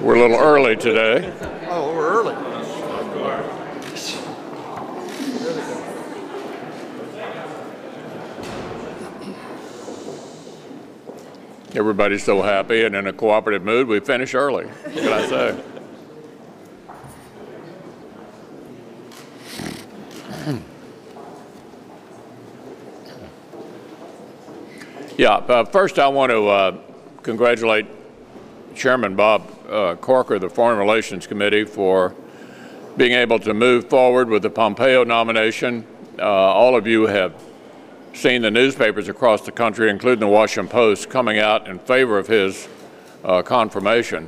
We're a little early today. Oh, we're early. Everybody's so happy and in a cooperative mood, we finish early. What can I say? Yeah, first I want to congratulate Chairman Bob Corker, the Foreign Relations Committee, for being able to move forward with the Pompeo nomination. All of you have seen the newspapers across the country, including the Washington Post, coming out in favor of his confirmation.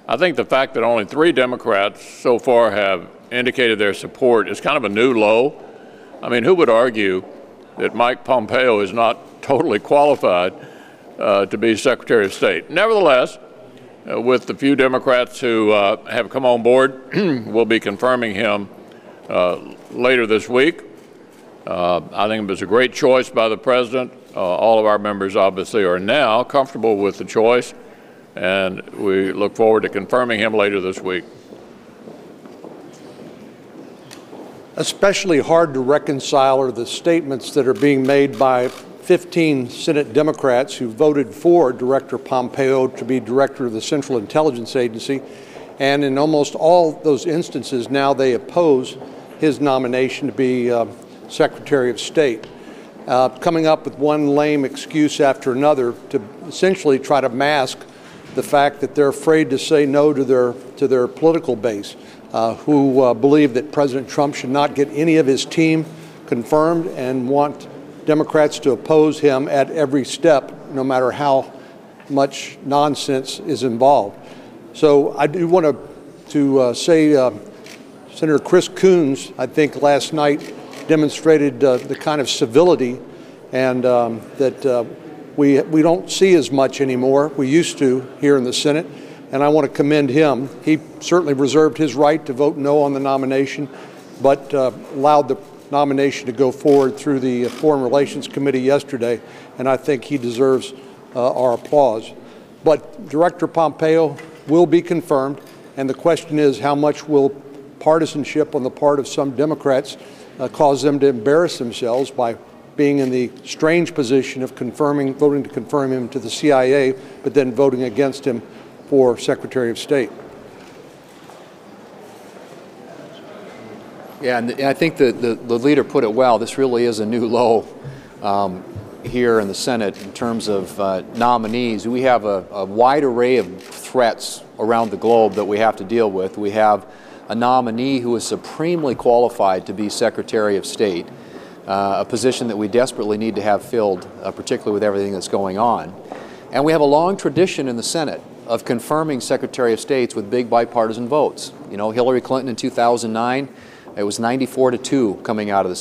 I think the fact that only 3 Democrats so far have indicated their support is kind of a new low. I mean, who would argue that Mike Pompeo is not totally qualified to be Secretary of State? Nevertheless, with the few Democrats who have come on board, we'll be confirming him later this week. I think it was a great choice by the President. All of our members obviously are now comfortable with the choice, and we look forward to confirming him later this week. Especially hard to reconcile are the statements that are being made by 15 Senate Democrats who voted for Director Pompeo to be Director of the Central Intelligence Agency, and in almost all those instances now they oppose his nomination to be Secretary of State, coming up with one lame excuse after another to essentially try to mask the fact that they're afraid to say no to their political base, who believe that President Trump should not get any of his team confirmed and want Democrats to oppose him at every step, no matter how much nonsense is involved. So I do want to say Senator Chris Coons, I think last night, demonstrated the kind of civility and that we don't see as much anymore. We used to here in the Senate, and I want to commend him. He certainly reserved his right to vote no on the nomination, but allowed the nomination to go forward through the Foreign Relations Committee yesterday, and I think he deserves our applause. But Director Pompeo will be confirmed, and the question is how much will partisanship on the part of some Democrats cause them to embarrass themselves by being in the strange position of voting to confirm him to the CIA, but then voting against him for Secretary of State. Yeah, and I think the leader put it well. This really is a new low here in the Senate in terms of nominees. We have a wide array of threats around the globe that we have to deal with. We have a nominee who is supremely qualified to be Secretary of State, a position that we desperately need to have filled, particularly with everything that's going on. And we have a long tradition in the Senate of confirming Secretary of States with big bipartisan votes. You know, Hillary Clinton in 2009, it was 94-2 coming out of the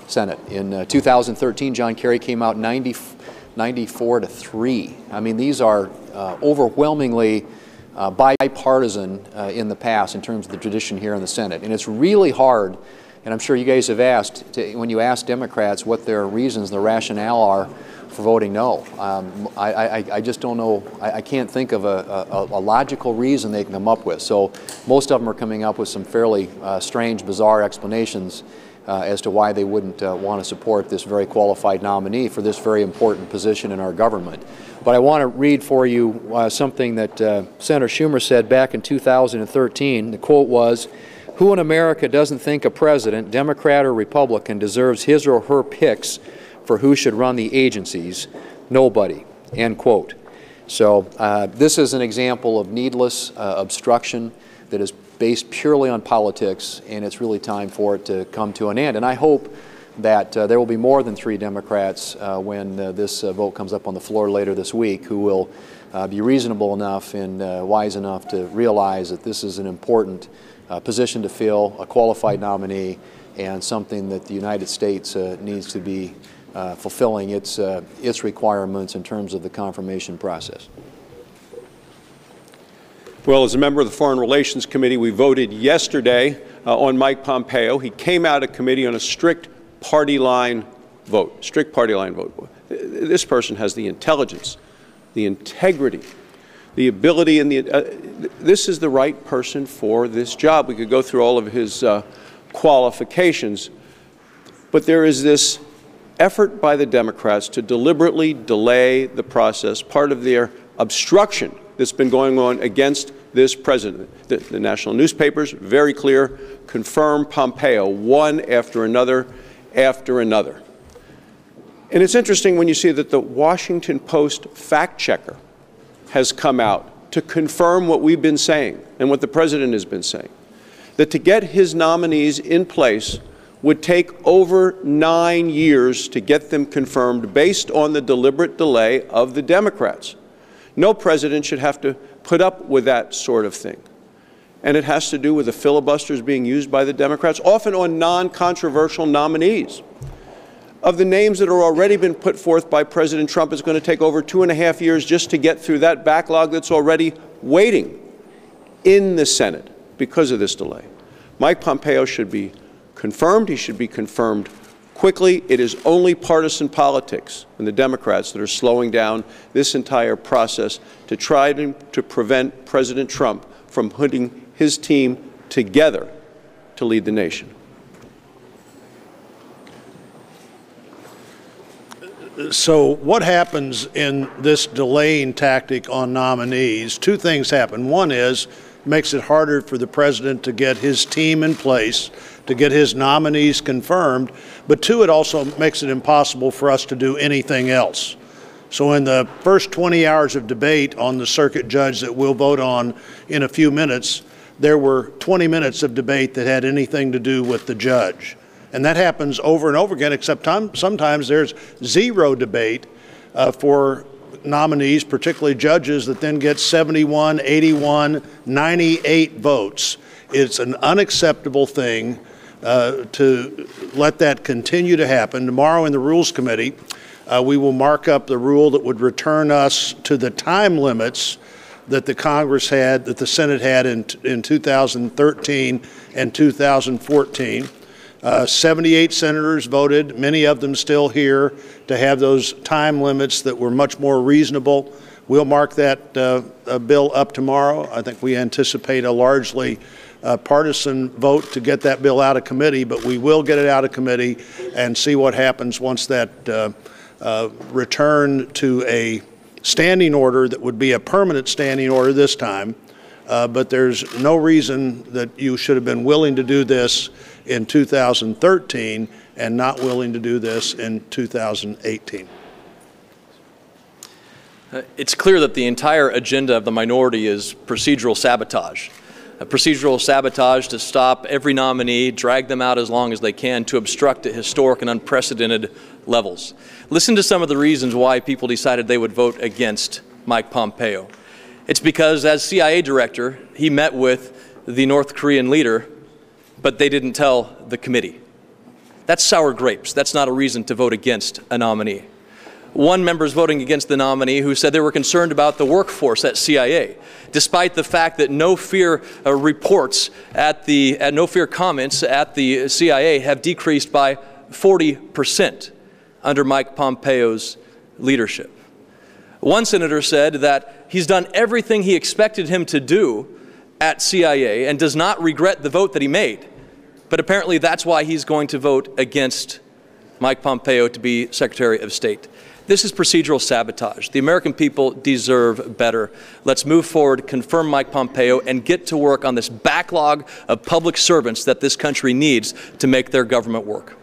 Senate. In 2013, John Kerry came out 94-3. I mean, these are overwhelmingly bipartisan in the past in terms of the tradition here in the Senate. And it's really hard, and I'm sure you guys have asked, when you ask Democrats what their reasons, the rationale are for voting no. I just don't know, I can't think of a logical reason they can come up with. So most of them are coming up with some fairly strange, bizarre explanations as to why they wouldn't want to support this very qualified nominee for this very important position in our government. But I want to read for you something that Senator Schumer said back in 2013. The quote was, "Who in America doesn't think a president, Democrat or Republican, deserves his or her picks for who should run the agencies? Nobody," end quote. So this is an example of needless obstruction that is based purely on politics, and it's really time for it to come to an end. And I hope that there will be more than 3 Democrats when this vote comes up on the floor later this week who will be reasonable enough and wise enough to realize that this is an important position to fill, a qualified nominee, and something that the United States needs to be fulfilling its requirements in terms of the confirmation process. Well, as a member of the Foreign Relations Committee, we voted yesterday on Mike Pompeo. He came out of committee on a strict party line vote, This person has the intelligence, the integrity, the ability, and this is the right person for this job. We could go through all of his qualifications, but there is this effort by the Democrats to deliberately delay the process, part of their obstruction that's been going on against this president. The national newspapers, very clear, confirm Pompeo one after another after another. And it's interesting when you see that the Washington Post fact checker has come out to confirm what we've been saying and what the president has been saying, that to get his nominees in place would take over 9 years to get them confirmed based on the deliberate delay of the Democrats. No president should have to put up with that sort of thing. And it has to do with the filibusters being used by the Democrats, often on non-controversial nominees. Of the names that are already been put forth by President Trump, it's going to take over 2.5 years just to get through that backlog that's already waiting in the Senate because of this delay. Mike Pompeo should be confirmed. He should be confirmed quickly. It is only partisan politics and the Democrats that are slowing down this entire process to try to prevent President Trump from putting his team together to lead the nation. So what happens in this delaying tactic on nominees? Two things happen. One is it makes it harder for the president to get his team in place, to get his nominees confirmed. But two, it also makes it impossible for us to do anything else. So in the first 20 hours of debate on the circuit judge that we'll vote on in a few minutes, there were 20 minutes of debate that had anything to do with the judge. And that happens over and over again, except sometimes there's zero debate for nominees, particularly judges, that then get 71, 81, 98 votes. It's an unacceptable thing to let that continue to happen. Tomorrow in the Rules Committee, we will mark up the rule that would return us to the time limits that the Congress had, that the Senate had in 2013 and 2014. 78 senators voted, many of them still here, to have those time limits that were much more reasonable. We'll mark that bill up tomorrow. I think we anticipate a largely partisan vote to get that bill out of committee, but we will get it out of committee and see what happens once that return to a standing order that would be a permanent standing order this time. But there's no reason that you should have been willing to do this in 2013 and not willing to do this in 2018. It's clear that the entire agenda of the minority is procedural sabotage. Procedural sabotage to stop every nominee, drag them out as long as they can, to obstruct at historic and unprecedented levels. Listen to some of the reasons why people decided they would vote against Mike Pompeo. It's because as CIA director, he met with the North Korean leader, but they didn't tell the committee. That's sour grapes. That's not a reason to vote against a nominee. One member's voting against the nominee who said they were concerned about the workforce at CIA, despite the fact that no fear reports no fear comments at the CIA have decreased by 40% under Mike Pompeo's leadership. One senator said that he's done everything he expected him to do at CIA and does not regret the vote that he made. But apparently that's why he's going to vote against Mike Pompeo to be Secretary of State. This is procedural sabotage. The American people deserve better. Let's move forward, confirm Mike Pompeo, and get to work on this backlog of public servants that this country needs to make their government work.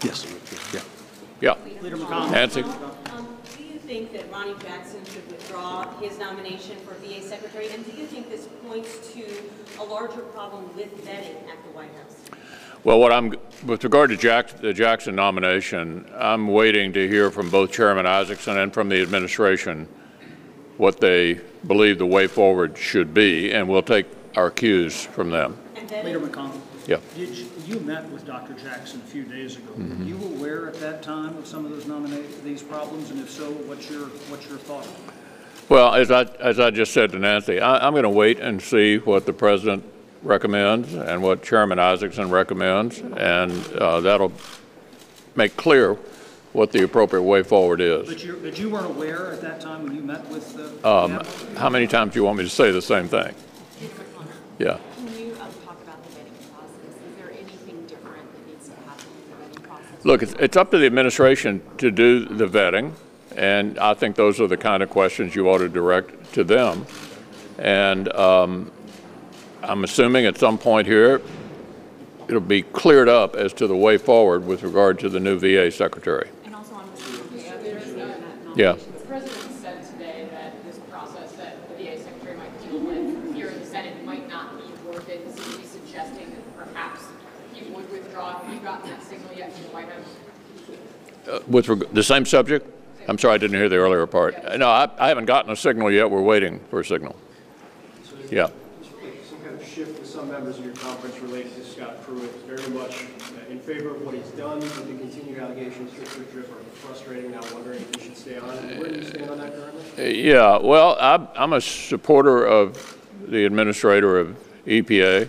Yes. Yeah. Leader McConnell. Nancy? Do you think that Ronnie Jackson should withdraw his nomination for VA Secretary? And do you think this points to a larger problem with vetting at the White House? Well, with regard to the Jackson nomination, I'm waiting to hear from both Chairman Isaacson and from the administration what they believe the way forward should be, and we'll take our cues from them. Leader McConnell. Yeah. You met with Dr. Jackson a few days ago. Were you aware at that time of some of these problems, and if so, what's your thought? Well, as I just said to Nancy, I'm going to wait and see what the president recommends and what Chairman Isaacson recommends, and that'll make clear what the appropriate way forward is. But you weren't aware at that time when you met with the How many times do you want me to say the same thing? Yeah. Can you talk about the vetting process? Is there anything different that needs to happen in the vetting process? Look, it's up to the administration to do the vetting, and I think those are the kind of questions you ought to direct to them. And I'm assuming at some point here it'll be cleared up as to the way forward with regard to the new VA secretary. And also on the others, Yeah. the president said today that this process that the VA secretary might deal with here in the Senate might not be worth it. Is he suggesting that perhaps he would withdraw? Have you gotten that signal yet from the White House? With the same subject? I'm sorry, I didn't hear the earlier part. No, I haven't gotten a signal yet. We're waiting for a signal. Yeah. Some kind of shift with some members of your conference related to Scott Pruitt, very much in favor of what he's done, but the continued allegations drip are frustrating, now wondering if he should stay on. Where do you stand on that currently? Yeah, well, I'm a supporter of the administrator of EPA.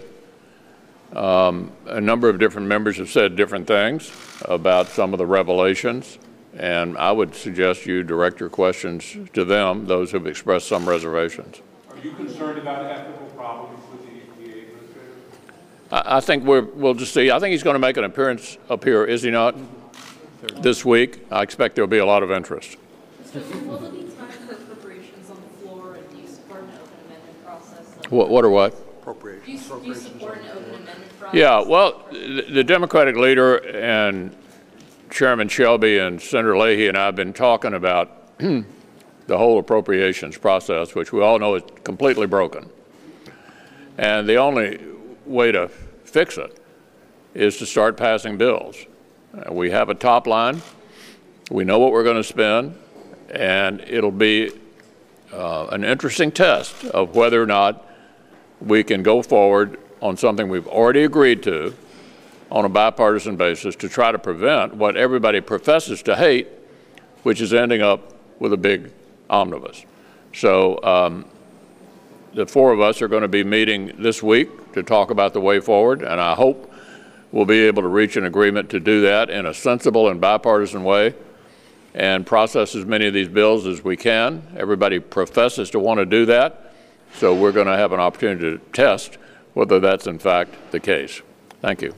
A number of different members have said different things about some of the revelations, and I would suggest you direct your questions to them, those who have expressed some reservations. Are you concerned about ethical problems with the EPA administrator? I think we'll just see. I think he's going to make an appearance up here, is he not, this week? I expect there'll be a lot of interest. So will there be time for appropriations on the floor, and do you support an open amendment process? What or what? Do you support an open amendment process? Yeah, well, the Democratic leader and Chairman Shelby and Senator Leahy and I have been talking about the whole appropriations process, which we all know is completely broken. And the only way to fix it is to start passing bills. We have a top line. We know what we're going to spend, and it'll be an interesting test of whether or not we can go forward on something we've already agreed to on a bipartisan basis to try to prevent what everybody professes to hate, which is ending up with a big omnibus. So the four of us are going to be meeting this week to talk about the way forward, and I hope we'll be able to reach an agreement to do that in a sensible and bipartisan way and process as many of these bills as we can. Everybody professes to want to do that, so we're going to have an opportunity to test whether that's in fact the case. Thank you.